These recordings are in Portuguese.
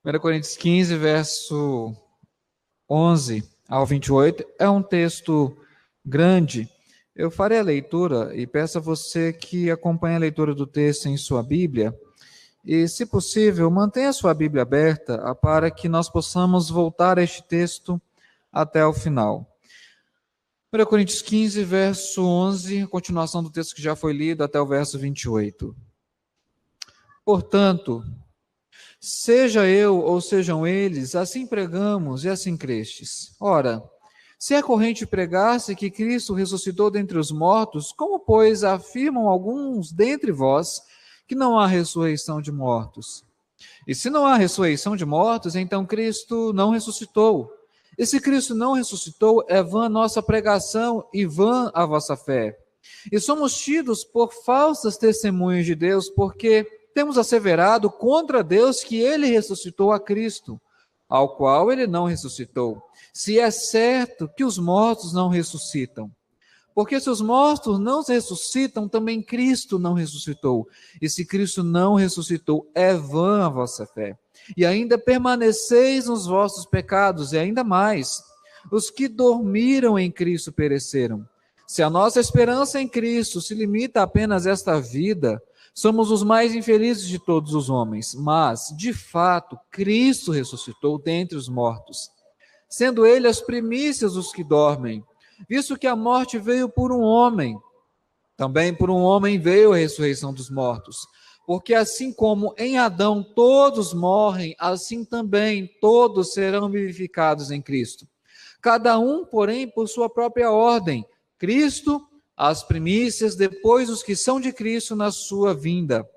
1 Coríntios 15, verso 11 ao 28, é um texto grande. Eu farei a leitura e peço a você que acompanhe a leitura do texto em sua Bíblia e, se possível, mantenha a sua Bíblia aberta para que nós possamos voltar a este texto até o final. 1 Coríntios 15, verso 11, a continuação do texto que já foi lido até o verso 28. Portanto, seja eu ou sejam eles, assim pregamos e assim crestes. Ora, se é corrente pregar-se que Cristo ressuscitou dentre os mortos, como, pois, afirmam alguns dentre vós que não há ressurreição de mortos? E se não há ressurreição de mortos, então Cristo não ressuscitou. E se Cristo não ressuscitou, é vã nossa pregação e vã a vossa fé. E somos tidos por falsas testemunhas de Deus, porque temos asseverado contra Deus que ele ressuscitou a Cristo, ao qual ele não ressuscitou. Se é certo que os mortos não ressuscitam. Porque se os mortos não ressuscitam, também Cristo não ressuscitou. E se Cristo não ressuscitou, é vã a vossa fé. E ainda permaneceis nos vossos pecados, e ainda mais, os que dormiram em Cristo pereceram. Se a nossa esperança em Cristo se limita a apenas esta vida, somos os mais infelizes de todos os homens. Mas, de fato, Cristo ressuscitou dentre os mortos, sendo ele as primícias dos que dormem. Visto que a morte veio por um homem, também por um homem veio a ressurreição dos mortos. Porque assim como em Adão todos morrem, assim também todos serão vivificados em Cristo. Cada um, porém, por sua própria ordem. Cristo, as primícias, depois os que são de Cristo na sua vinda.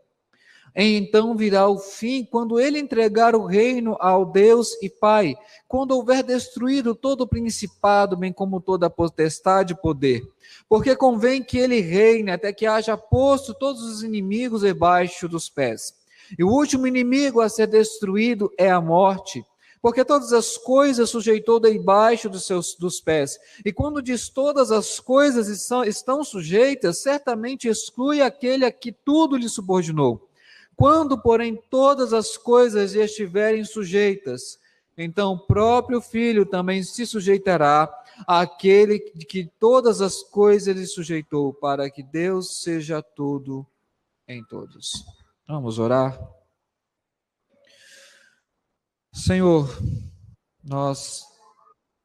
Então virá o fim, quando ele entregar o reino ao Deus e Pai, quando houver destruído todo o principado, bem como toda a potestade e poder. Porque convém que ele reine até que haja posto todos os inimigos debaixo dos pés. E o último inimigo a ser destruído é a morte, porque todas as coisas sujeitou debaixo dos pés. E quando diz todas as coisas estão sujeitas, certamente exclui aquele a que tudo lhe subordinou. Quando, porém, todas as coisas estiverem sujeitas, então o próprio Filho também se sujeitará àquele que todas as coisas lhe sujeitou, para que Deus seja tudo em todos. Vamos orar? Senhor, nós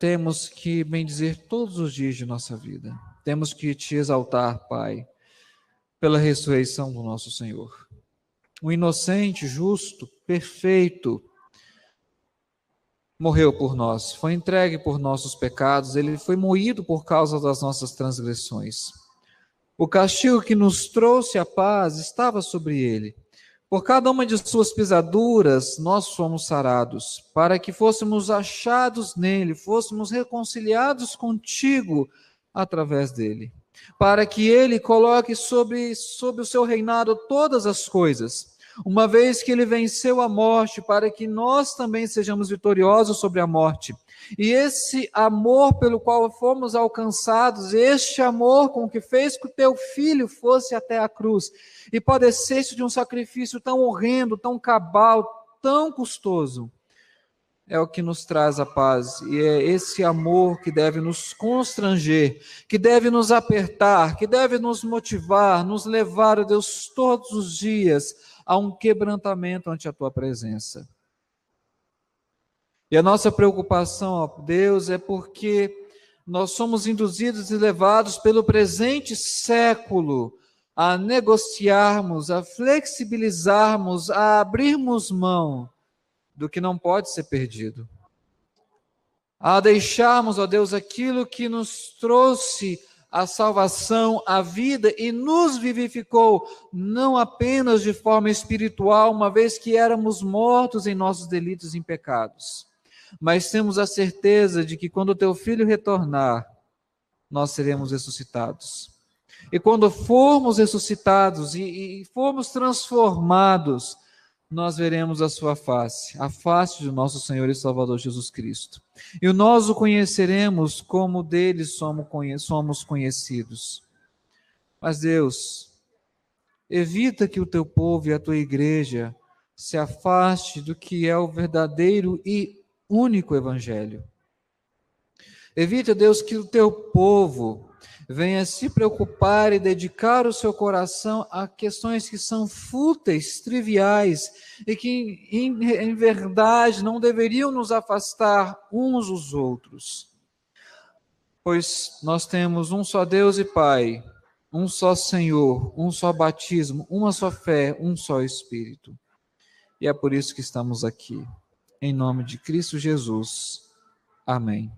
temos que bendizer todos os dias de nossa vida. Temos que te exaltar, Pai, pela ressurreição do nosso Senhor. O inocente, justo, perfeito, morreu por nós, foi entregue por nossos pecados, ele foi moído por causa das nossas transgressões. O castigo que nos trouxe a paz estava sobre ele. Por cada uma de suas pisaduras, nós fomos sarados, para que fôssemos achados nele, fôssemos reconciliados contigo através dele. Para que ele coloque sob o seu reinado todas as coisas, uma vez que ele venceu a morte, para que nós também sejamos vitoriosos sobre a morte. E esse amor pelo qual fomos alcançados, este amor com que fez que o teu filho fosse até a cruz e padecesse de um sacrifício tão horrendo, tão cabal, tão custoso, é o que nos traz a paz. E é esse amor que deve nos constranger, que deve nos apertar, que deve nos motivar, nos levar, ó Deus, todos os dias a um quebrantamento ante a tua presença. E a nossa preocupação, ó Deus, é porque nós somos induzidos e levados pelo presente século a negociarmos, a flexibilizarmos, a abrirmos mão do que não pode ser perdido. A deixarmos, ó Deus, aquilo que nos trouxe a salvação, a vida e nos vivificou, não apenas de forma espiritual, uma vez que éramos mortos em nossos delitos e pecados, mas temos a certeza de que quando o teu Filho retornar, nós seremos ressuscitados. E quando formos ressuscitados e formos transformados, nós veremos a sua face, a face do nosso Senhor e Salvador Jesus Cristo. E nós o conheceremos como dele somos conhecidos. Mas Deus, evita que o teu povo e a tua igreja se afaste do que é o verdadeiro e único evangelho. Evita, Deus, que o teu povo venha se preocupar e dedicar o seu coração a questões que são fúteis, triviais, e que, em verdade, não deveriam nos afastar uns dos outros. Pois nós temos um só Deus e Pai, um só Senhor, um só batismo, uma só fé, um só Espírito. E é por isso que estamos aqui. Em nome de Cristo Jesus. Amém.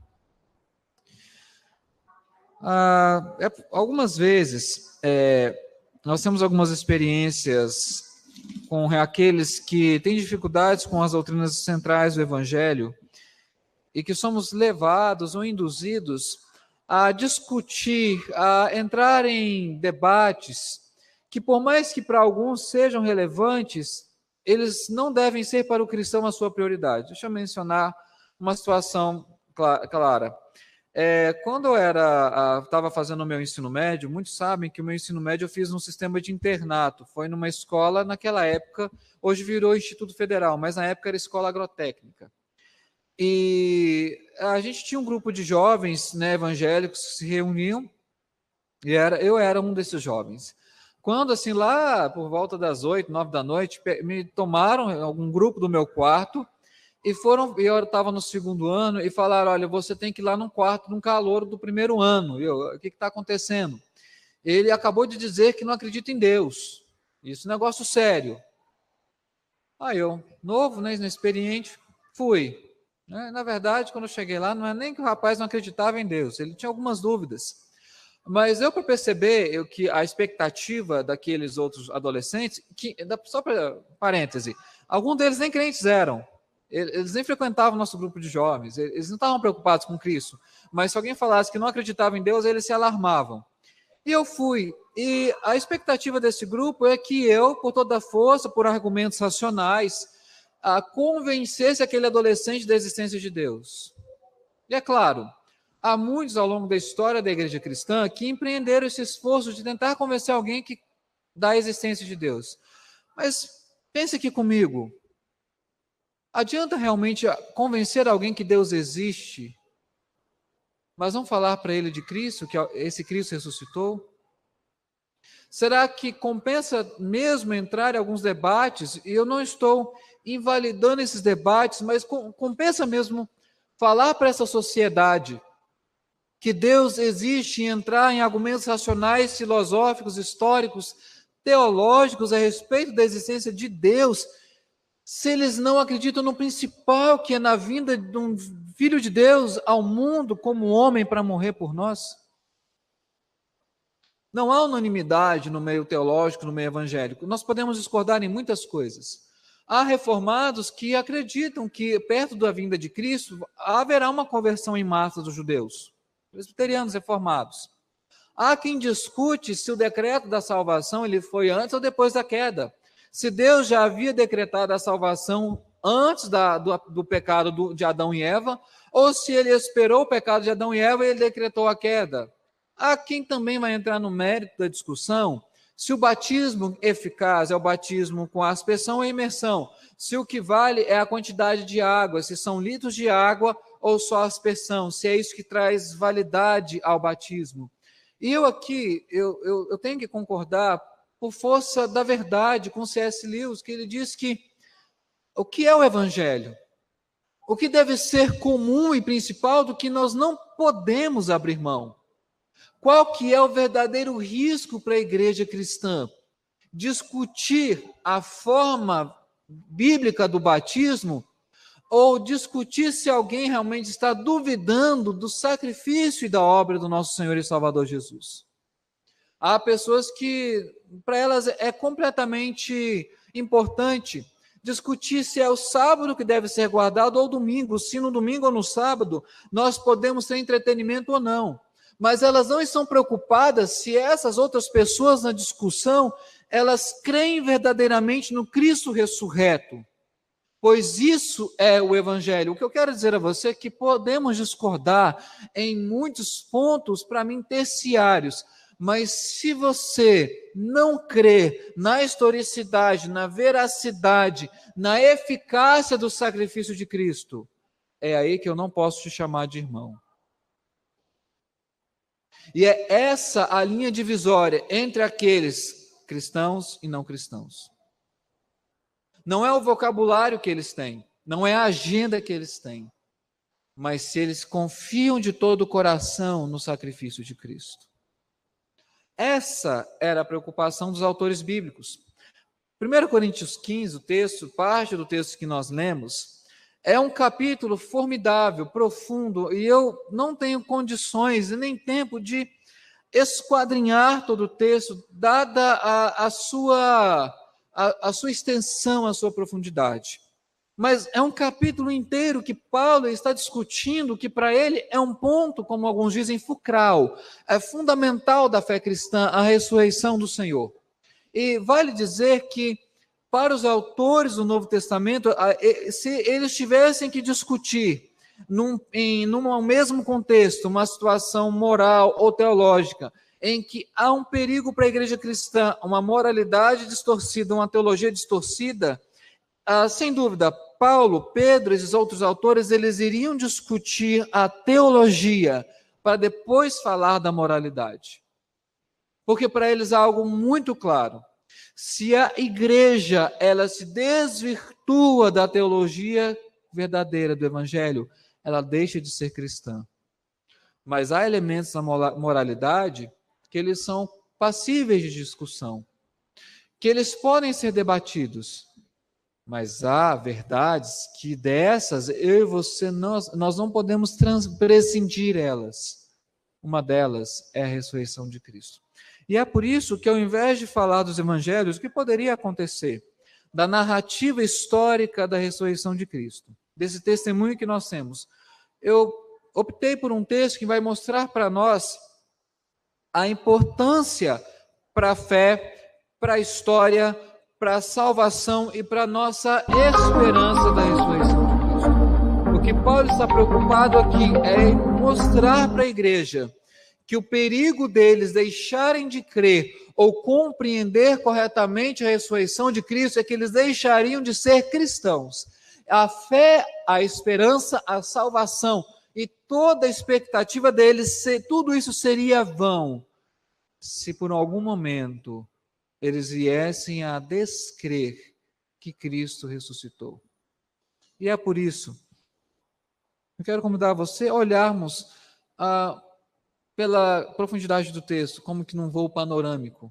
Algumas vezes, nós temos algumas experiências com aqueles que têm dificuldades com as doutrinas centrais do Evangelho e que somos levados ou induzidos a discutir, a entrar em debates que, por mais que para alguns sejam relevantes, eles não devem ser para o cristão a sua prioridade. Deixa eu mencionar uma situação clara. Quando eu estava fazendo o meu ensino médio, muitos sabem que o meu ensino médio eu fiz num sistema de internato. Foi numa escola, naquela época, hoje virou Instituto Federal, mas na época era escola agrotécnica. E a gente tinha um grupo de jovens, né, evangélicos que se reuniam, e eu era um desses jovens. Quando, assim, lá por volta das 8, 9 da noite, me tomaram algum grupo do meu quarto, e eu estava no segundo ano, e falaram, olha, você tem que ir lá num quarto, num calouro do primeiro ano. O que está acontecendo? Ele acabou de dizer que não acredita em Deus. Isso é um negócio sério. Aí eu, novo, né, inexperiente, fui. Na verdade, quando eu cheguei lá, não é nem que o rapaz não acreditava em Deus, ele tinha algumas dúvidas. Mas eu, para perceber que a expectativa daqueles outros adolescentes, só para parêntese, alguns deles nem crentes eram, eles nem frequentavam o nosso grupo de jovens, eles não estavam preocupados com Cristo, mas se alguém falasse que não acreditava em Deus, eles se alarmavam. E eu fui, e a expectativa desse grupo é que eu, por toda a força, por argumentos racionais, convencesse aquele adolescente da existência de Deus. E é claro, há muitos ao longo da história da igreja cristã que empreenderam esse esforço de tentar convencer alguém da existência de Deus. Mas pense aqui comigo, adianta realmente convencer alguém que Deus existe, mas não falar para ele de Cristo, que esse Cristo ressuscitou? Será que compensa mesmo entrar em alguns debates? E eu não estou invalidando esses debates, mas compensa mesmo falar para essa sociedade que Deus existe e entrar em argumentos racionais, filosóficos, históricos, teológicos a respeito da existência de Deus, se eles não acreditam no principal, que é na vinda de um Filho de Deus ao mundo como homem para morrer por nós? Não há unanimidade no meio teológico, no meio evangélico. Nós podemos discordar em muitas coisas. Há reformados que acreditam que, perto da vinda de Cristo, haverá uma conversão em massa dos judeus, presbiterianos reformados. Há quem discute se o decreto da salvação ele foi antes ou depois da queda. Se Deus já havia decretado a salvação antes do pecado de Adão e Eva, ou se ele esperou o pecado de Adão e Eva e ele decretou a queda. Há quem também vai entrar no mérito da discussão se o batismo eficaz é o batismo com aspersão ou imersão, se o que vale é a quantidade de água, se são litros de água ou só aspersão, se é isso que traz validade ao batismo. E eu aqui, eu tenho que concordar por força da verdade com C.S. Lewis, que ele diz que o que é o evangelho? O que deve ser comum e principal do que nós não podemos abrir mão? Qual que é o verdadeiro risco para a igreja cristã? Discutir a forma bíblica do batismo ou discutir se alguém realmente está duvidando do sacrifício e da obra do nosso Senhor e Salvador Jesus? Há pessoas que, para elas, é completamente importante discutir se é o sábado que deve ser guardado ou o domingo, se no domingo ou no sábado nós podemos ter entretenimento ou não. Mas elas não estão preocupadas se essas outras pessoas na discussão, elas creem verdadeiramente no Cristo ressurreto. Pois isso é o Evangelho. O que eu quero dizer a você é que podemos discordar em muitos pontos, para mim, terciários, Mas se você não crê na historicidade, na veracidade, na eficácia do sacrifício de Cristo, é aí que eu não posso te chamar de irmão. E é essa a linha divisória entre aqueles cristãos e não cristãos. Não é o vocabulário que eles têm, não é a agenda que eles têm, mas se eles confiam de todo o coração no sacrifício de Cristo. Essa era a preocupação dos autores bíblicos. 1 Coríntios 15, o texto, parte do texto que nós lemos, é um capítulo formidável, profundo, e eu não tenho condições e nem tempo de esquadrinhar todo o texto, dada a sua extensão, a sua profundidade. Mas é um capítulo inteiro que Paulo está discutindo, que para ele é um ponto, como alguns dizem, fulcral, é fundamental da fé cristã, a ressurreição do Senhor. E vale dizer que, para os autores do Novo Testamento, se eles tivessem que discutir, num mesmo contexto, uma situação moral ou teológica, em que há um perigo para a igreja cristã, uma moralidade distorcida, uma teologia distorcida, sem dúvida, Paulo, Pedro, esses outros autores, eles iriam discutir a teologia para depois falar da moralidade. Porque para eles há algo muito claro. Se a igreja ela se desvirtua da teologia verdadeira do evangelho, ela deixa de ser cristã. Mas há elementos na moralidade que eles são passíveis de discussão, que eles podem ser debatidos. Mas há verdades que dessas, eu e você, nós não podemos prescindir elas. Uma delas é a ressurreição de Cristo. E é por isso que, ao invés de falar dos evangelhos, o que poderia acontecer? Da narrativa histórica da ressurreição de Cristo, desse testemunho que nós temos. Eu optei por um texto que vai mostrar para nós a importância para a fé, para a história, para a salvação e para a nossa esperança da ressurreição de Cristo. O que Paulo está preocupado aqui é mostrar para a igreja que o perigo deles deixarem de crer ou compreender corretamente a ressurreição de Cristo é que eles deixariam de ser cristãos. A fé, a esperança, a salvação e toda a expectativa deles, tudo isso seria vão se por algum momento eles viessem a descrer que Cristo ressuscitou. E é por isso, eu quero convidar você a olharmos pela profundidade do texto, como que num voo panorâmico,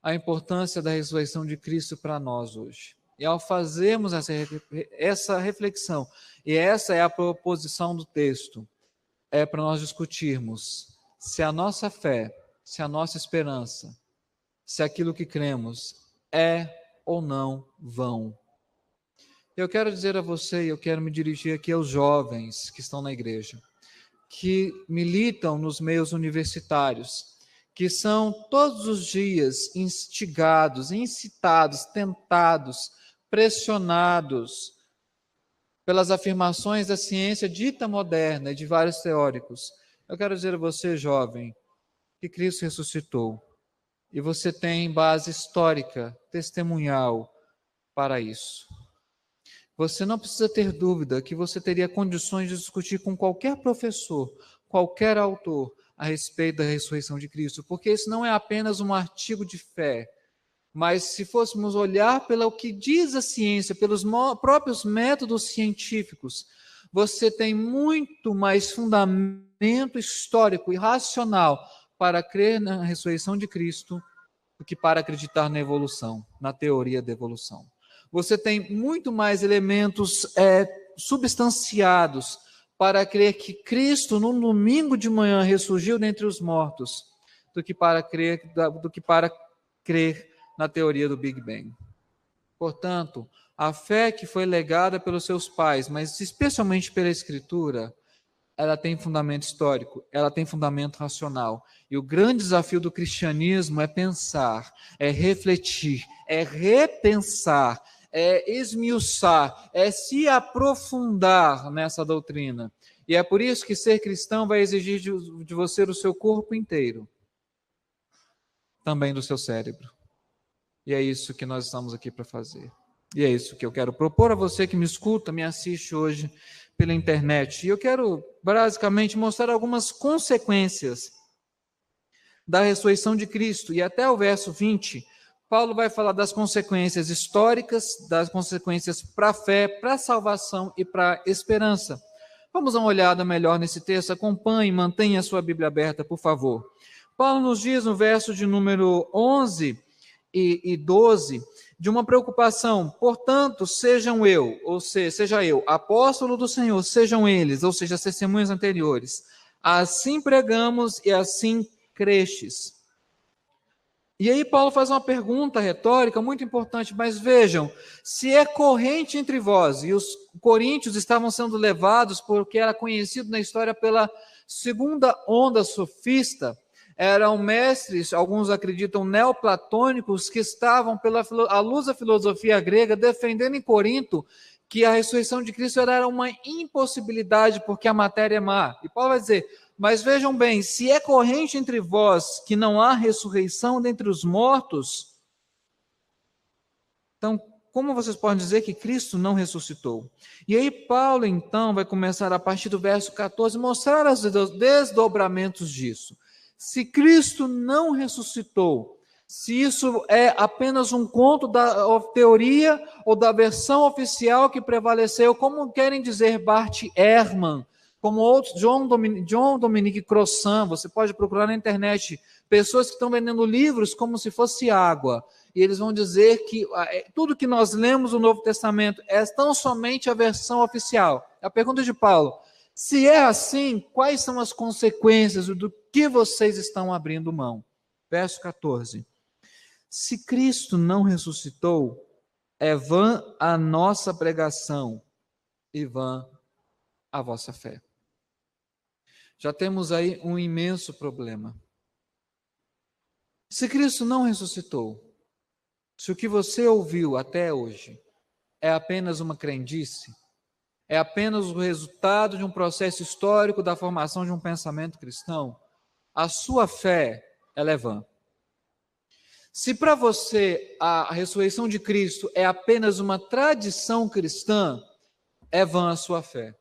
a importância da ressurreição de Cristo para nós hoje. E ao fazermos essa reflexão, e essa é a proposição do texto, é para nós discutirmos se a nossa fé, se a nossa esperança, se aquilo que cremos é ou não vão. Eu quero dizer a você, e eu quero me dirigir aqui aos jovens que estão na igreja, que militam nos meios universitários, que são todos os dias instigados, incitados, tentados, pressionados pelas afirmações da ciência dita moderna e de vários teóricos. Eu quero dizer a você, jovem, que Cristo ressuscitou. E você tem base histórica, testemunhal para isso. Você não precisa ter dúvida que você teria condições de discutir com qualquer professor, qualquer autor, a respeito da ressurreição de Cristo, porque isso não é apenas um artigo de fé, mas se fôssemos olhar pelo que diz a ciência, pelos próprios métodos científicos, você tem muito mais fundamento histórico e racional para crer na ressurreição de Cristo do que para acreditar na evolução, na teoria da evolução. Você tem muito mais elementos substanciados para crer que Cristo, no domingo de manhã, ressurgiu dentre os mortos, do que para crer na teoria do Big Bang. Portanto, a fé que foi legada pelos seus pais, mas especialmente pela Escritura, ela tem fundamento histórico, ela tem fundamento racional. E o grande desafio do cristianismo é pensar, é refletir, é repensar, é esmiuçar, é se aprofundar nessa doutrina. E é por isso que ser cristão vai exigir de você o seu corpo inteiro. também do seu cérebro. E é isso que nós estamos aqui para fazer. E é isso que eu quero propor a você que me escuta, me assiste hoje pela internet. E eu quero, basicamente, mostrar algumas consequências da ressurreição de Cristo. E até o verso 20, Paulo vai falar das consequências históricas, das consequências para a fé, para a salvação e para a esperança. Vamos dar uma olhada melhor nesse texto. Acompanhe, mantenha a sua Bíblia aberta, por favor. Paulo nos diz no verso de número 11 e 12, de uma preocupação, portanto, seja eu, apóstolo do Senhor, sejam eles, ou seja, as testemunhas anteriores, assim pregamos e assim crestes. E aí Paulo faz uma pergunta retórica muito importante, mas vejam, se é corrente entre vós, e os coríntios estavam sendo levados porque era conhecido na história pela segunda onda sofista, eram mestres, alguns acreditam neoplatônicos, que estavam à luz da filosofia grega, defendendo em Corinto que a ressurreição de Cristo era uma impossibilidade porque a matéria é má. E Paulo vai dizer, mas vejam bem, se é corrente entre vós que não há ressurreição dentre os mortos, então como vocês podem dizer que Cristo não ressuscitou? E aí Paulo então vai começar a partir do verso 14, mostrar os desdobramentos disso. Se Cristo não ressuscitou, se isso é apenas um conto da teoria ou da versão oficial que prevaleceu, como querem dizer Bart Ehrman, como outros, John Dominique Crossan, você pode procurar na internet, pessoas que estão vendendo livros como se fosse água, e eles vão dizer que tudo que nós lemos no Novo Testamento é tão somente a versão oficial. A pergunta de Paulo, se é assim, quais são as consequências do que vocês estão abrindo mão? Verso 14. Se Cristo não ressuscitou, é vã a nossa pregação e vã a vossa fé. Já temos aí um imenso problema. Se Cristo não ressuscitou, se o que você ouviu até hoje é apenas uma crendice, é apenas o resultado de um processo histórico da formação de um pensamento cristão, a sua fé ela é vã. Se para você a ressurreição de Cristo é apenas uma tradição cristã, é vã a sua fé.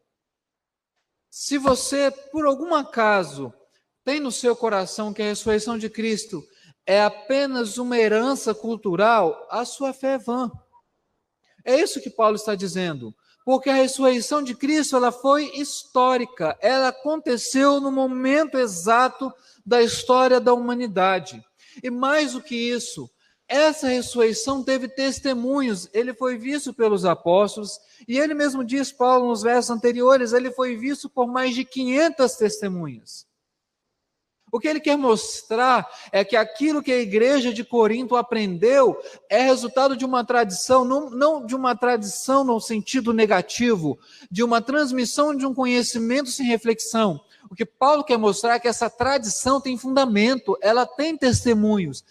Se você, por algum acaso, tem no seu coração que a ressurreição de Cristo é apenas uma herança cultural, a sua fé é vã. É isso que Paulo está dizendo. Porque a ressurreição de Cristo ela foi histórica, ela aconteceu no momento exato da história da humanidade. E mais do que isso, essa ressurreição teve testemunhos, ele foi visto pelos apóstolos, e ele mesmo diz, Paulo, nos versos anteriores, ele foi visto por mais de 500 testemunhas. O que ele quer mostrar é que aquilo que a igreja de Corinto aprendeu é resultado de uma tradição, não de uma tradição no sentido negativo, de uma transmissão de um conhecimento sem reflexão. O que Paulo quer mostrar é que essa tradição tem fundamento, ela tem testemunhos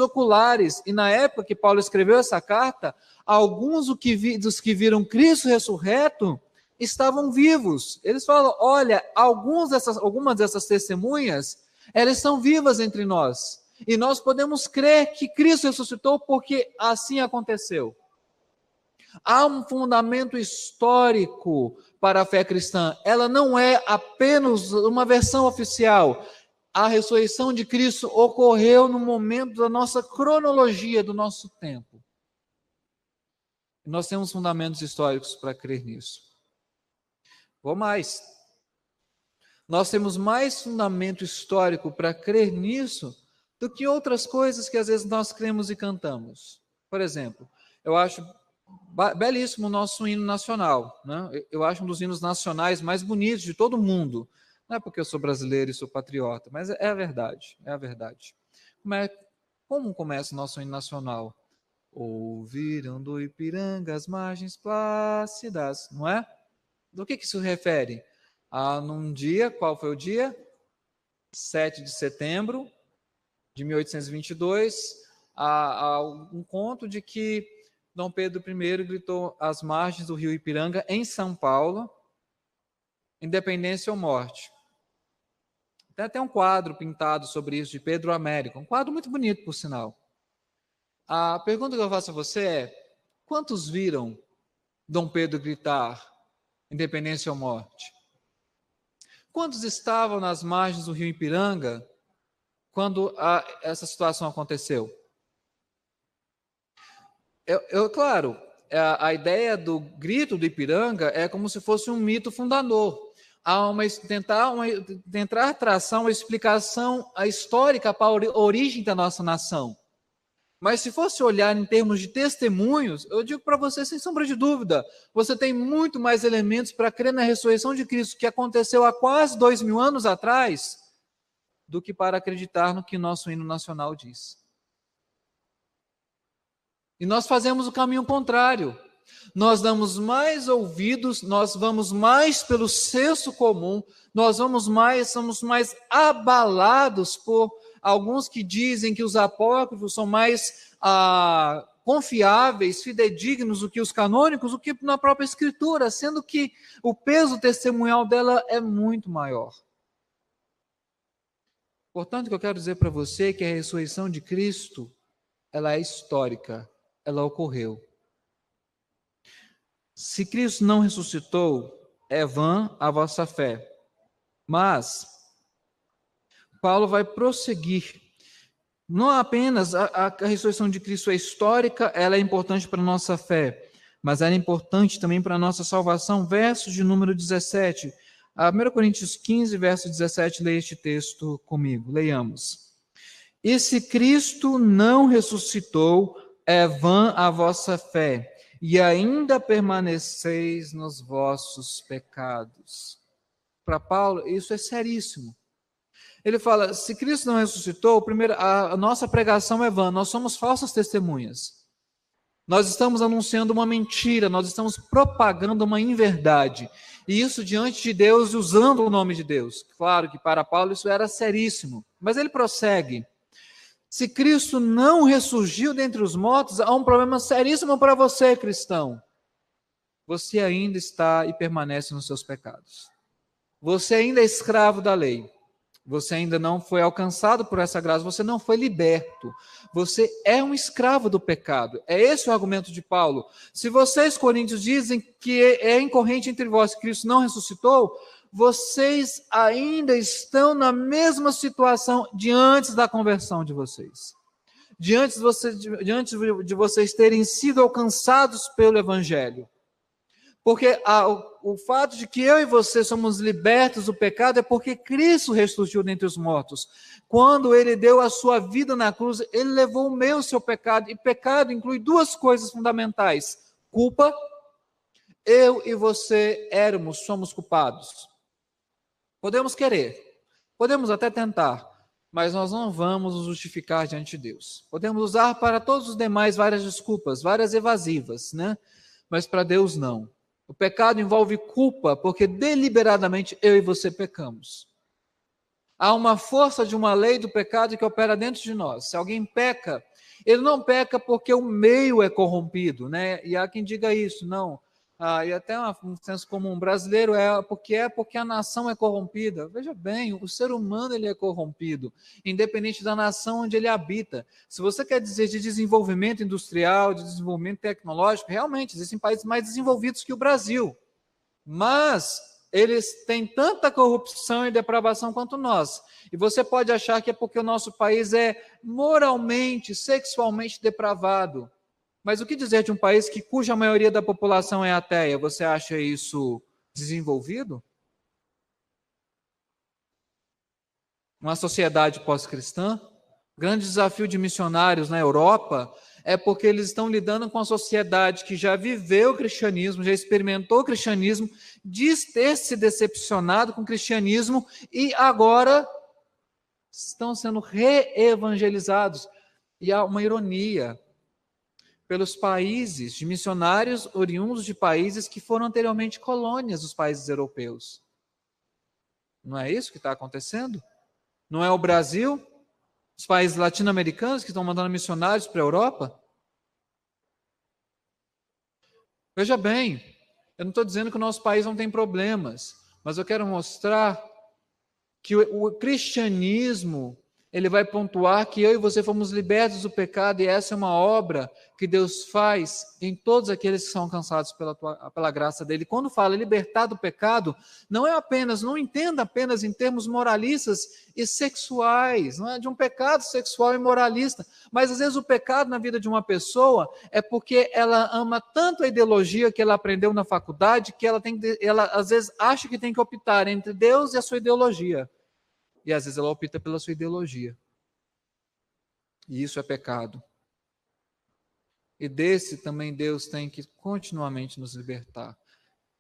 oculares. E na época que Paulo escreveu essa carta, alguns dos que viram Cristo ressurreto estavam vivos. Eles falam, olha, algumas dessas testemunhas, elas são vivas entre nós. E nós podemos crer que Cristo ressuscitou porque assim aconteceu. Há um fundamento histórico para a fé cristã. Ela não é apenas uma versão oficial. A ressurreição de Cristo ocorreu no momento da nossa cronologia, do nosso tempo. Nós temos fundamentos históricos para crer nisso. Vou mais. Nós temos mais fundamento histórico para crer nisso do que outras coisas que às vezes nós cremos e cantamos. Por exemplo, eu acho belíssimo o nosso hino nacional, né? Eu acho um dos hinos nacionais mais bonitos de todo mundo. Não é porque eu sou brasileiro e sou patriota, mas é a verdade, é a verdade. Como começa o nosso hino nacional? Ouviram do Ipiranga as margens plácidas, não é? Do que isso refere? Num dia, qual foi o dia? 7 de setembro de 1822, há um conto de que Dom Pedro I gritou às margens do rio Ipiranga, em São Paulo, independência ou morte. Tem até um quadro pintado sobre isso de Pedro Américo, um quadro muito bonito, por sinal. A pergunta que eu faço a você é: quantos viram Dom Pedro gritar independência ou morte? Quantos estavam nas margens do rio Ipiranga quando essa situação aconteceu? Claro, a ideia do grito do Ipiranga é como se fosse um mito fundador. Há tentar traçar uma explicação histórica para a origem da nossa nação. Mas se fosse olhar em termos de testemunhos, eu digo para você, sem sombra de dúvida, você tem muito mais elementos para crer na ressurreição de Cristo, que aconteceu há quase 2000 anos atrás, do que para acreditar no que nosso hino nacional diz. E nós fazemos o caminho contrário. Nós damos mais ouvidos, nós vamos mais pelo senso comum, somos mais abalados por alguns que dizem que os apócrifos são mais confiáveis, fidedignos do que os canônicos, do que na própria Escritura, sendo que o peso testemunhal dela é muito maior. Portanto, o que eu quero dizer para você é que a ressurreição de Cristo, ela é histórica, ela ocorreu. Se Cristo não ressuscitou, é vã a vossa fé. Mas Paulo vai prosseguir. Não apenas a ressurreição de Cristo é histórica, ela é importante para a nossa fé, mas ela é importante também para a nossa salvação. Verso de número 17. 1 Coríntios 15, verso 17, leia este texto comigo. Leiamos. E se Cristo não ressuscitou, é vã a vossa fé, e ainda permaneceis nos vossos pecados. Para Paulo, isso é seríssimo. Ele fala, se Cristo não ressuscitou, primeiro, a nossa pregação é vã, nós somos falsas testemunhas. Nós estamos anunciando uma mentira, nós estamos propagando uma inverdade. E isso diante de Deus, usando o nome de Deus. Claro que para Paulo isso era seríssimo, mas ele prossegue. Se Cristo não ressurgiu dentre os mortos, há um problema seríssimo para você, cristão. Você ainda está e permanece nos seus pecados. Você ainda é escravo da lei. Você ainda não foi alcançado por essa graça, você não foi liberto. Você é um escravo do pecado. É esse o argumento de Paulo. Se vocês, coríntios, dizem que é incorrente entre vós que Cristo não ressuscitou, vocês ainda estão na mesma situação de antes da conversão de vocês. De antes de vocês terem sido alcançados pelo Evangelho. Porque o fato de que eu e você somos libertos do pecado é porque Cristo ressurgiu dentre os mortos. Quando ele deu a sua vida na cruz, ele levou o meu, o seu pecado. E pecado inclui duas coisas fundamentais. Culpa, eu e você somos culpados. Podemos querer, podemos até tentar, mas nós não vamos nos justificar diante de Deus. Podemos usar para todos os demais várias desculpas, várias evasivas, né? Mas para Deus não. O pecado envolve culpa, porque deliberadamente eu e você pecamos. Há uma força de uma lei do pecado que opera dentro de nós. Se alguém peca, ele não peca porque o meio é corrompido, né? E há quem diga isso, não. E até um senso comum brasileiro porque a nação é corrompida. Veja bem, o ser humano ele é corrompido, independente da nação onde ele habita. Se você quer dizer de desenvolvimento industrial, de desenvolvimento tecnológico, realmente existem países mais desenvolvidos que o Brasil, mas eles têm tanta corrupção e depravação quanto nós. E você pode achar que é porque o nosso país é moralmente, sexualmente depravado. Mas o que dizer de um país cuja maioria da população é ateia? Você acha isso desenvolvido? Uma sociedade pós-cristã? O grande desafio de missionários na Europa é porque eles estão lidando com a sociedade que já viveu o cristianismo, já experimentou o cristianismo, diz ter se decepcionado com o cristianismo e agora estão sendo reevangelizados. E há uma ironia. Pelos países de missionários oriundos de países que foram anteriormente colônias dos países europeus. Não é isso que está acontecendo? Não é o Brasil, os países latino-americanos que estão mandando missionários para a Europa? Veja bem, eu não estou dizendo que o nosso país não tem problemas, mas eu quero mostrar que o cristianismo, ele vai pontuar que eu e você fomos libertos do pecado, e essa é uma obra que Deus faz em todos aqueles que são alcançados pela graça dele. Quando fala libertar do pecado, não entenda apenas em termos moralistas e sexuais, não é de um pecado sexual e moralista, mas às vezes o pecado na vida de uma pessoa é porque ela ama tanto a ideologia que ela aprendeu na faculdade, que ela às vezes acha que tem que optar entre Deus e a sua ideologia. E às vezes ela opta pela sua ideologia. E isso é pecado. E desse também Deus tem que continuamente nos libertar.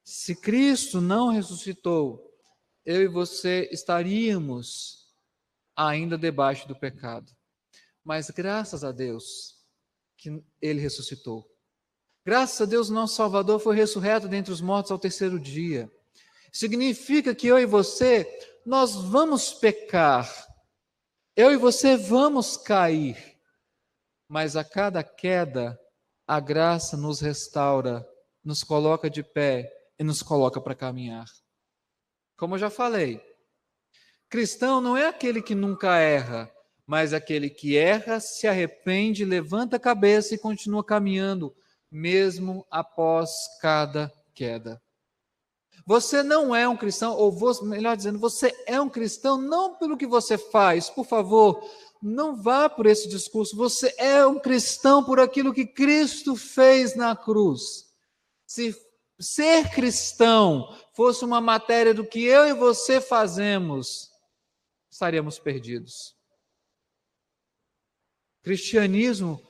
Se Cristo não ressuscitou, eu e você estaríamos ainda debaixo do pecado. Mas graças a Deus que Ele ressuscitou. Graças a Deus, nosso Salvador foi ressurreto dentre os mortos ao terceiro dia. Significa que eu e você, nós vamos pecar. Eu e você vamos cair. Mas a cada queda, a graça nos restaura, nos coloca de pé e nos coloca para caminhar. Como eu já falei, cristão não é aquele que nunca erra, mas aquele que erra, se arrepende, levanta a cabeça e continua caminhando, mesmo após cada queda. Você não é um cristão, melhor dizendo, você é um cristão não pelo que você faz, por favor, não vá por esse discurso. Você é um cristão por aquilo que Cristo fez na cruz. Se ser cristão fosse uma matéria do que eu e você fazemos, estaríamos perdidos. Cristianismo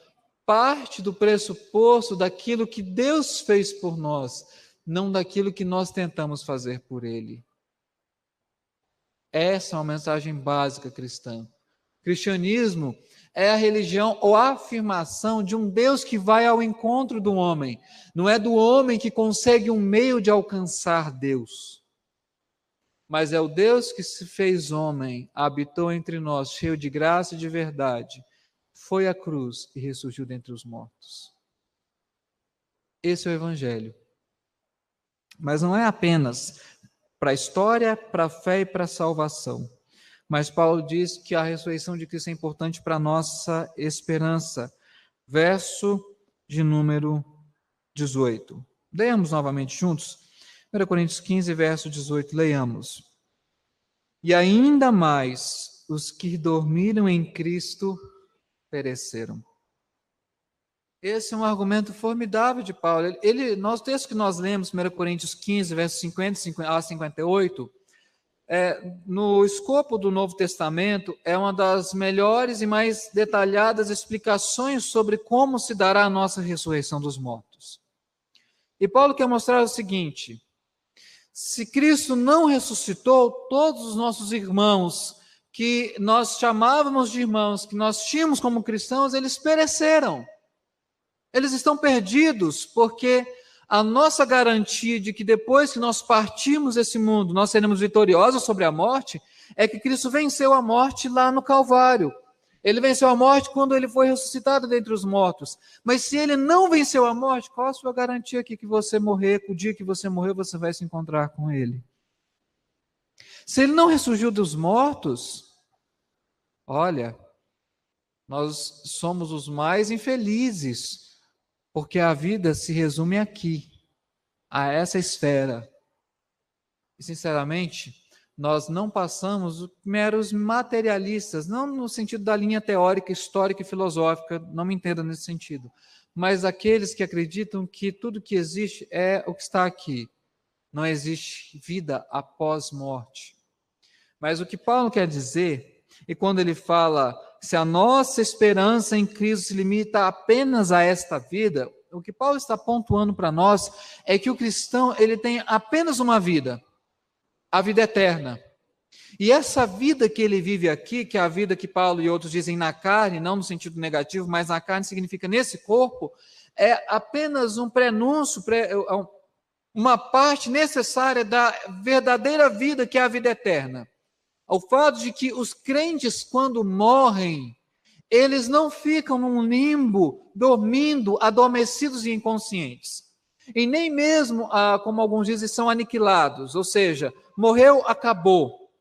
parte do pressuposto daquilo que Deus fez por nós, não daquilo que nós tentamos fazer por Ele. Essa é uma mensagem básica cristã. Cristianismo é a religião ou a afirmação de um Deus que vai ao encontro do homem. Não é do homem que consegue um meio de alcançar Deus. Mas é o Deus que se fez homem, habitou entre nós, cheio de graça e de verdade, foi à cruz e ressurgiu dentre os mortos. Esse é o Evangelho. Mas não é apenas para a história, para a fé e para a salvação. Mas Paulo diz que a ressurreição de Cristo é importante para a nossa esperança. Verso de número 18. Leamos novamente juntos. 1 Coríntios 15, verso 18. Leiamos. E ainda mais os que dormiram em Cristo pereceram. Esse é um argumento formidável de Paulo. Nosso texto que nós lemos, 1 Coríntios 15, versos 50 a 58, no escopo do Novo Testamento, é uma das melhores e mais detalhadas explicações sobre como se dará a nossa ressurreição dos mortos. E Paulo quer mostrar o seguinte: se Cristo não ressuscitou, todos os nossos irmãos, que nós chamávamos de irmãos, que nós tínhamos como cristãos, eles pereceram. Eles estão perdidos, porque a nossa garantia de que depois que nós partirmos desse mundo, nós seremos vitoriosos sobre a morte, é que Cristo venceu a morte lá no Calvário. Ele venceu a morte quando ele foi ressuscitado dentre os mortos. Mas se ele não venceu a morte, qual a sua garantia que você morrer, o dia que você morrer, você vai se encontrar com ele? Se ele não ressurgiu dos mortos, olha, nós somos os mais infelizes, porque a vida se resume aqui, a essa esfera. E, sinceramente, nós não passamos meros materialistas, não no sentido da linha teórica, histórica e filosófica, não me entenda nesse sentido, mas aqueles que acreditam que tudo que existe é o que está aqui. Não existe vida após morte. Mas o que Paulo quer dizer, e quando ele fala, se a nossa esperança em Cristo se limita apenas a esta vida, o que Paulo está pontuando para nós é que o cristão, ele tem apenas uma vida, a vida eterna. E essa vida que ele vive aqui, que é a vida que Paulo e outros dizem na carne, não no sentido negativo, mas na carne significa nesse corpo, é apenas um prenúncio, uma parte necessária da verdadeira vida que é a vida eterna. O fato de que os crentes, quando morrem, eles não ficam num limbo, dormindo, adormecidos e inconscientes. E nem mesmo, como alguns dizem, são aniquilados. Ou seja, morreu, acabou.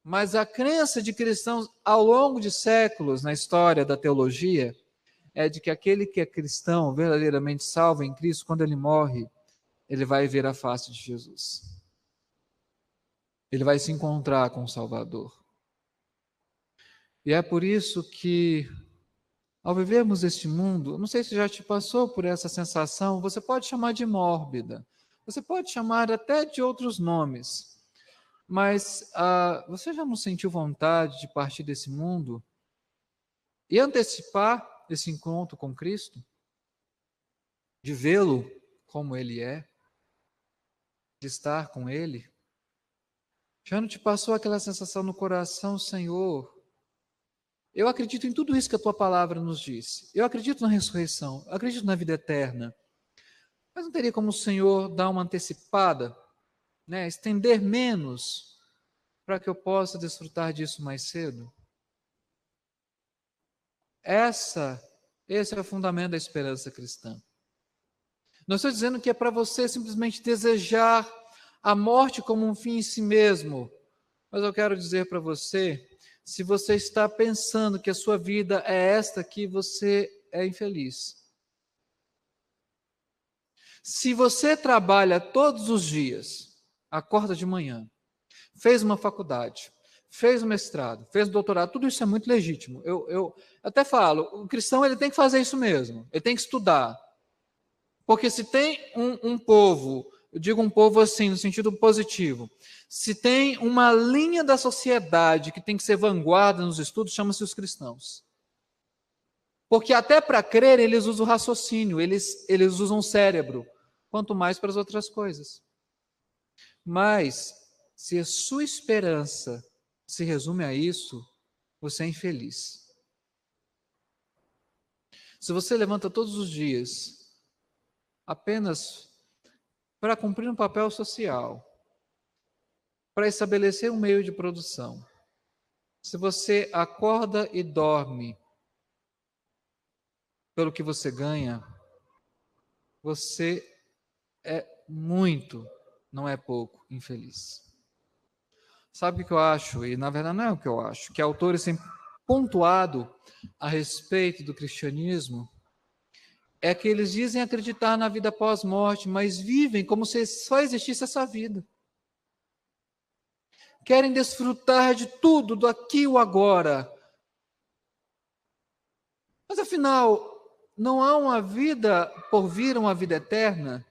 Mas a crença de cristãos ao longo de séculos na história da teologia é de que aquele que é cristão, verdadeiramente salvo em Cristo, quando ele morre, ele vai ver a face de Jesus. Ele vai se encontrar com o Salvador. E é por isso que, ao vivermos este mundo, não sei se já te passou por essa sensação, você pode chamar de mórbida, você pode chamar até de outros nomes, mas você já não sentiu vontade de partir desse mundo e antecipar esse encontro com Cristo? De vê-lo como Ele é? De estar com Ele? Já não te passou aquela sensação no coração, Senhor? Eu acredito em tudo isso que a tua palavra nos diz. Eu acredito na ressurreição, eu acredito na vida eterna. Mas não teria como o Senhor dar uma antecipada, né? Estender menos, para que eu possa desfrutar disso mais cedo? Esse é o fundamento da esperança cristã. Não estou dizendo que é para você simplesmente desejar a morte como um fim em si mesmo, mas eu quero dizer para você, se você está pensando que a sua vida é esta aqui, você é infeliz. Se você trabalha todos os dias, acorda de manhã, fez uma faculdade, fez um mestrado, fez um doutorado, tudo isso é muito legítimo. Eu até falo, o cristão ele tem que fazer isso mesmo, ele tem que estudar. Porque se tem um povo, eu digo um povo assim, no sentido positivo, se tem uma linha da sociedade que tem que ser vanguarda nos estudos, chama-se os cristãos. Porque até para crer, eles usam o raciocínio, eles usam o cérebro, quanto mais para as outras coisas. Mas, se a sua esperança se resume a isso, você é infeliz. Se você levanta todos os dias apenas para cumprir um papel social, para estabelecer um meio de produção, se você acorda e dorme pelo que você ganha, você é muito, não é pouco, infeliz. Sabe o que eu acho? E na verdade não é o que eu acho, que autores têm pontuado a respeito do cristianismo, é que eles dizem acreditar na vida pós-morte, mas vivem como se só existisse essa vida. Querem desfrutar de tudo, do aqui e o agora. Mas afinal, não há uma vida por vir, uma vida eterna?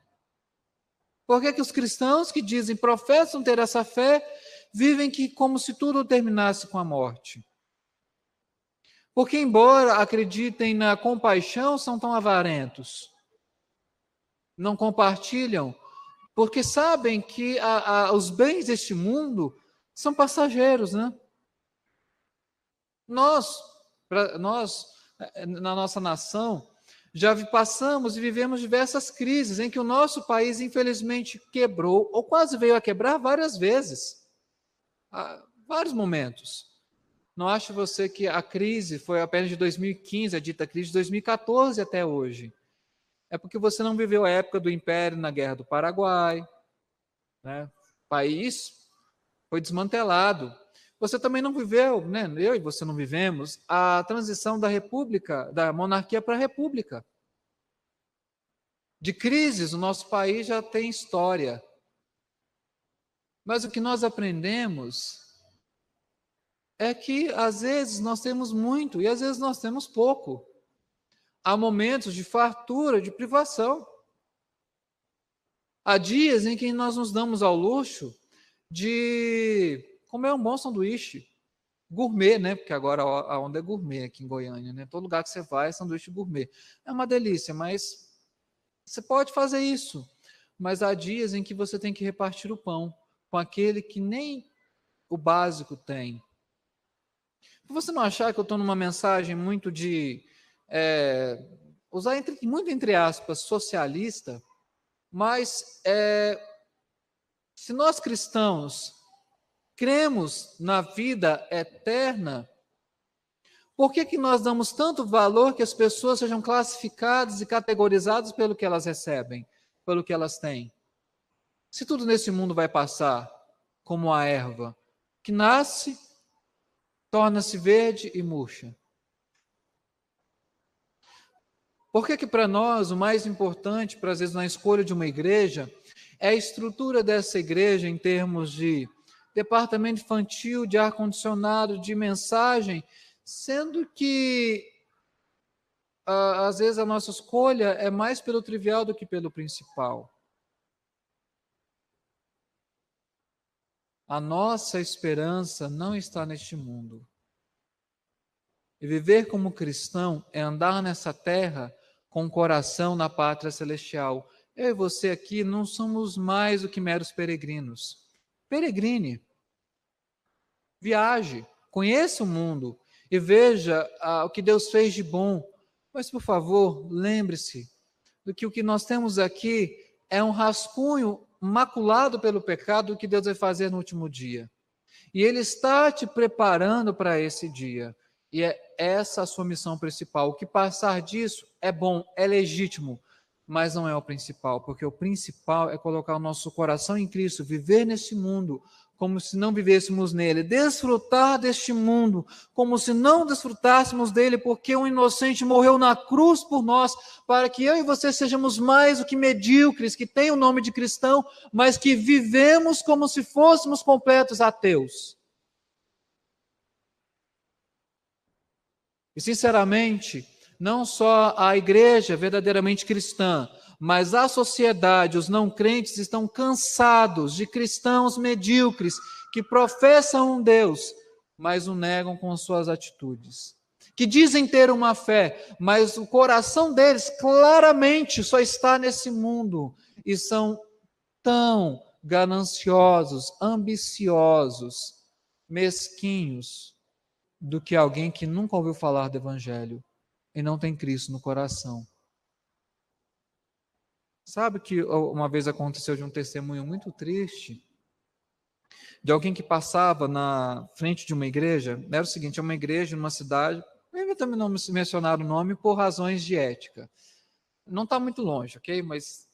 Por que os cristãos que dizem, professam ter essa fé, vivem como se tudo terminasse com a morte? Porque, embora acreditem na compaixão, são tão avarentos. Não compartilham, porque sabem que os bens deste mundo são passageiros, né? Nós, na nossa nação, já passamos e vivemos diversas crises em que o nosso país, infelizmente, quebrou, ou quase veio a quebrar várias vezes, vários momentos. Não acha você que a crise foi apenas de 2015, a dita crise de 2014 até hoje? É porque você não viveu a época do Império na Guerra do Paraguai, né? O país foi desmantelado. Você também não viveu, né? Eu e você não vivemos a transição da república, da monarquia para a república. De crises, o nosso país já tem história. Mas o que nós aprendemos é que, às vezes, nós temos muito e, às vezes, nós temos pouco. Há momentos de fartura, de privação. Há dias em que nós nos damos ao luxo de comer um bom sanduíche. Gourmet, né? Porque agora a onda é gourmet aqui em Goiânia, né? Todo lugar que você vai é sanduíche gourmet. É uma delícia, mas você pode fazer isso. Mas há dias em que você tem que repartir o pão com aquele que nem o básico tem. Para você não achar que eu estou numa mensagem muito usar muito entre aspas, socialista, mas se nós cristãos cremos na vida eterna, por que nós damos tanto valor que as pessoas sejam classificadas e categorizadas pelo que elas recebem, pelo que elas têm? Se tudo nesse mundo vai passar como a erva, que nasce torna-se verde e murcha. Por que para nós o mais importante, às vezes, na escolha de uma igreja, é a estrutura dessa igreja em termos de departamento infantil, de ar-condicionado, de mensagem, sendo que, às vezes, a nossa escolha é mais pelo trivial do que pelo principal. A nossa esperança não está neste mundo. E viver como cristão é andar nessa terra com o coração na pátria celestial. Eu e você aqui não somos mais do que meros peregrinos. Peregrine, viaje, conheça o mundo e veja o que Deus fez de bom. Mas, por favor, lembre-se do que o que nós temos aqui é um rascunho maculado pelo pecado do que Deus vai fazer no último dia. E Ele está te preparando para esse dia. E é essa a sua missão principal. O que passar disso é bom, é legítimo, mas não é o principal, porque o principal é colocar o nosso coração em Cristo, viver neste mundo como se não vivêssemos nele, desfrutar deste mundo como se não desfrutássemos dele, porque um inocente morreu na cruz por nós, para que eu e você sejamos mais do que medíocres, que têm o nome de cristão, mas que vivemos como se fôssemos completos ateus. E, sinceramente, não só a igreja verdadeiramente cristã, mas a sociedade, os não crentes, estão cansados de cristãos medíocres que professam um Deus, mas o negam com suas atitudes. Que dizem ter uma fé, mas o coração deles claramente só está nesse mundo e são tão gananciosos, ambiciosos, mesquinhos, do que alguém que nunca ouviu falar do Evangelho e não tem Cristo no coração. Sabe que uma vez aconteceu de um testemunho muito triste, de alguém que passava na frente de uma igreja. Era o seguinte, é uma igreja numa cidade, eu também não mencionar o nome por razões de ética. Não está muito longe, ok? Mas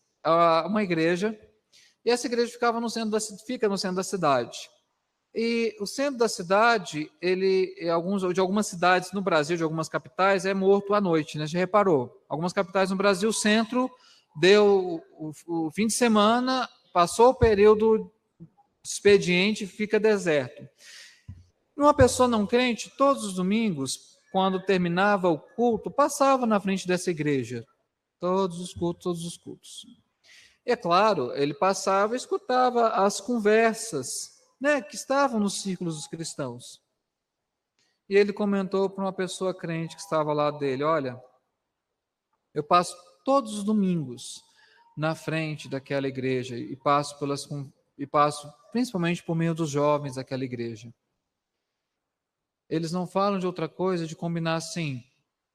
uma igreja, e essa igreja fica no centro da cidade. E o centro da cidade, de algumas cidades no Brasil, de algumas capitais, é morto à noite, né? Já reparou? Algumas capitais no Brasil, o centro deu o fim de semana, passou o período expediente e fica deserto. Uma pessoa não crente, todos os domingos, quando terminava o culto, passava na frente dessa igreja. Todos os cultos. E é claro, ele passava e escutava as conversas, né, que estavam nos círculos dos cristãos. E ele comentou para uma pessoa crente que estava lá dele, olha, eu passo todos os domingos na frente daquela igreja e passo principalmente por meio dos jovens daquela igreja. Eles não falam de outra coisa, de combinar assim,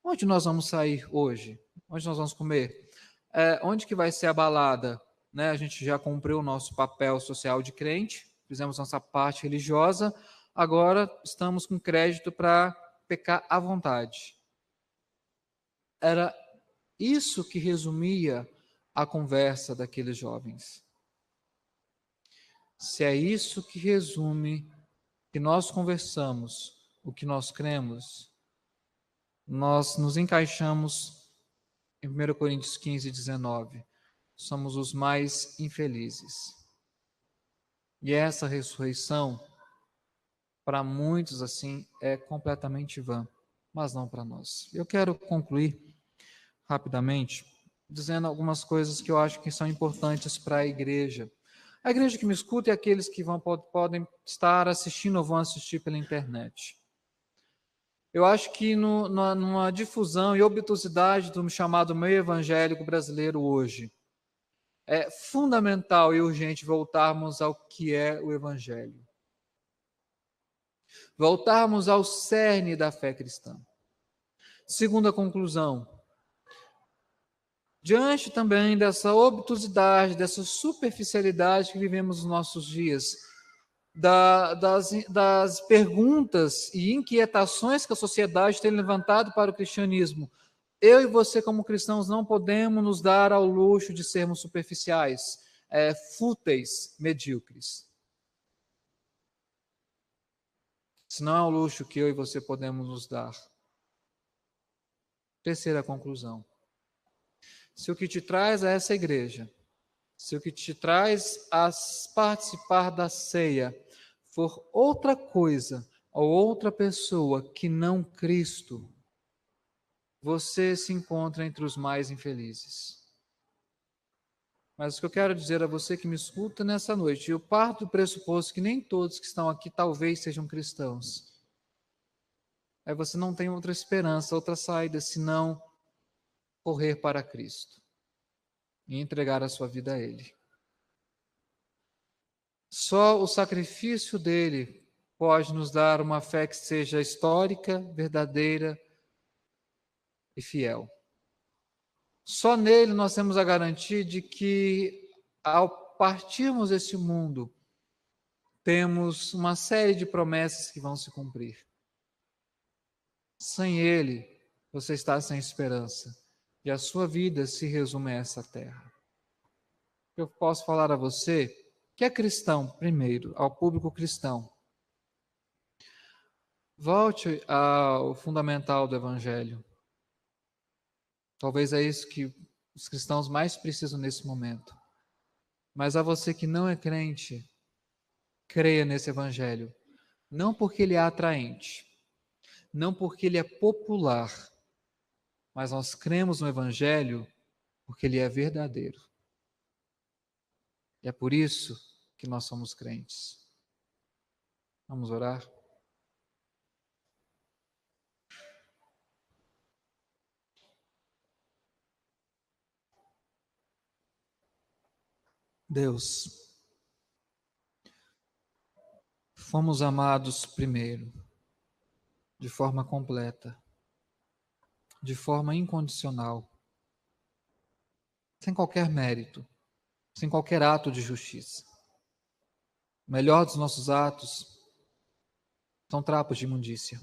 onde nós vamos sair hoje? Onde nós vamos comer? Onde que vai ser a balada? Né? A gente já cumpriu o nosso papel social de crente, fizemos nossa parte religiosa, agora estamos com crédito para pecar à vontade. Era isso que resumia a conversa daqueles jovens. Se é isso que resume que nós conversamos, o que nós cremos, nós nos encaixamos em 1 Coríntios 15, 19. Somos os mais infelizes. E essa ressurreição, para muitos assim, é completamente vã, mas não para nós. Eu quero concluir rapidamente dizendo algumas coisas que eu acho que são importantes para a igreja. A igreja que me escuta e aqueles que podem estar assistindo ou vão assistir pela internet. Eu acho que numa difusão e obtusidade do chamado meio evangélico brasileiro hoje, é fundamental e urgente voltarmos ao que é o Evangelho. Voltarmos ao cerne da fé cristã. Segunda conclusão. Diante também dessa obtusidade, dessa superficialidade que vivemos nos nossos dias, das perguntas e inquietações que a sociedade tem levantado para o cristianismo, eu e você, como cristãos, não podemos nos dar ao luxo de sermos superficiais, fúteis, medíocres. Isso não é um luxo que eu e você podemos nos dar. Terceira conclusão. Se o que te traz a essa igreja, se o que te traz a participar da ceia for outra coisa ou outra pessoa que não Cristo, você se encontra entre os mais infelizes. Mas o que eu quero dizer a você que me escuta nessa noite, eu parto do pressuposto que nem todos que estão aqui talvez sejam cristãos. Aí você não tem outra esperança, outra saída, senão correr para Cristo e entregar a sua vida a Ele. Só o sacrifício dele pode nos dar uma fé que seja histórica, verdadeira e fiel. Só nele nós temos a garantia de que, ao partirmos deste mundo, temos uma série de promessas que vão se cumprir. Sem ele, você está sem esperança. E a sua vida se resume a essa terra. Eu posso falar a você que é cristão, primeiro, ao público cristão. Volte ao fundamental do Evangelho. Talvez é isso que os cristãos mais precisam nesse momento. Mas a você que não é crente, creia nesse Evangelho. Não porque ele é atraente, não porque ele é popular, mas nós cremos no Evangelho porque ele é verdadeiro. E é por isso que nós somos crentes. Vamos orar? Deus, fomos amados primeiro, de forma completa, de forma incondicional, sem qualquer mérito, sem qualquer ato de justiça. O melhor dos nossos atos são trapos de imundícia.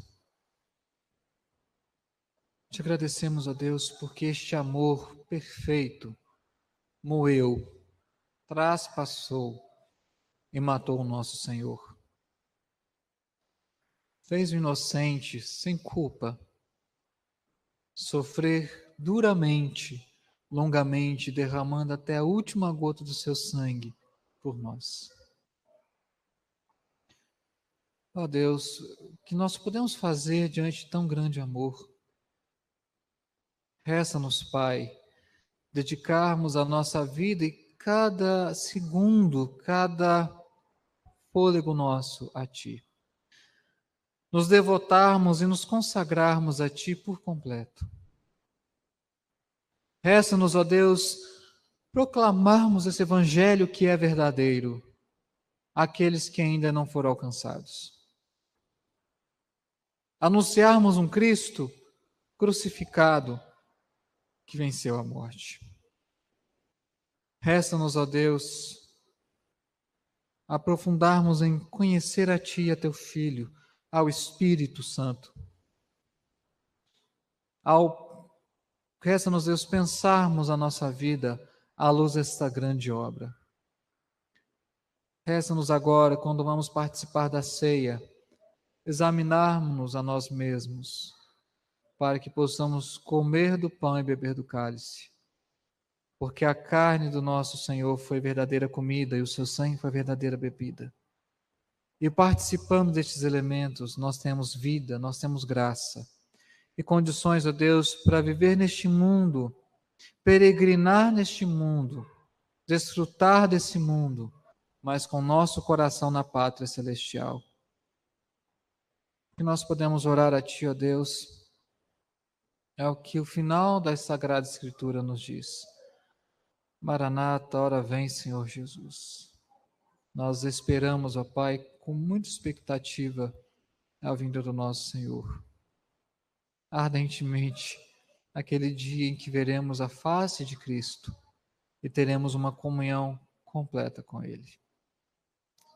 Te agradecemos, ó Deus, porque este amor perfeito moeu, traspassou e matou o nosso Senhor. Fez o inocente, sem culpa, sofrer duramente, longamente, derramando até a última gota do seu sangue por nós. Ó Deus, o que nós podemos fazer diante de tão grande amor? Resta-nos, Pai, dedicarmos a nossa vida e cada segundo, cada fôlego nosso a Ti. Nos devotarmos e nos consagrarmos a Ti por completo. Resta-nos, ó Deus, proclamarmos esse Evangelho que é verdadeiro àqueles que ainda não foram alcançados. Anunciarmos um Cristo crucificado que venceu a morte. Resta-nos, ó Deus, aprofundarmos em conhecer a Ti e a Teu Filho, ao Espírito Santo. Resta-nos, Deus, pensarmos a nossa vida à luz desta grande obra. Resta-nos agora, quando vamos participar da ceia, examinarmos-nos a nós mesmos, para que possamos comer do pão e beber do cálice. Porque a carne do nosso Senhor foi verdadeira comida e o seu sangue foi verdadeira bebida. E participando destes elementos, nós temos vida, nós temos graça e condições, ó Deus, para viver neste mundo, peregrinar neste mundo, desfrutar desse mundo, mas com nosso coração na pátria celestial. O que nós podemos orar a Ti, ó Deus, é o que o final da Sagrada Escritura nos diz. Maranata, ora vem, Senhor Jesus. Nós esperamos, ó Pai, com muita expectativa a vinda do nosso Senhor. Ardentemente, aquele dia em que veremos a face de Cristo e teremos uma comunhão completa com Ele.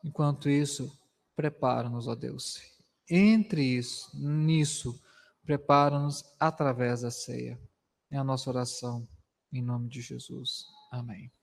Enquanto isso, prepara-nos, ó Deus. Nisso, prepara-nos através da ceia. É a nossa oração, em nome de Jesus. Amém.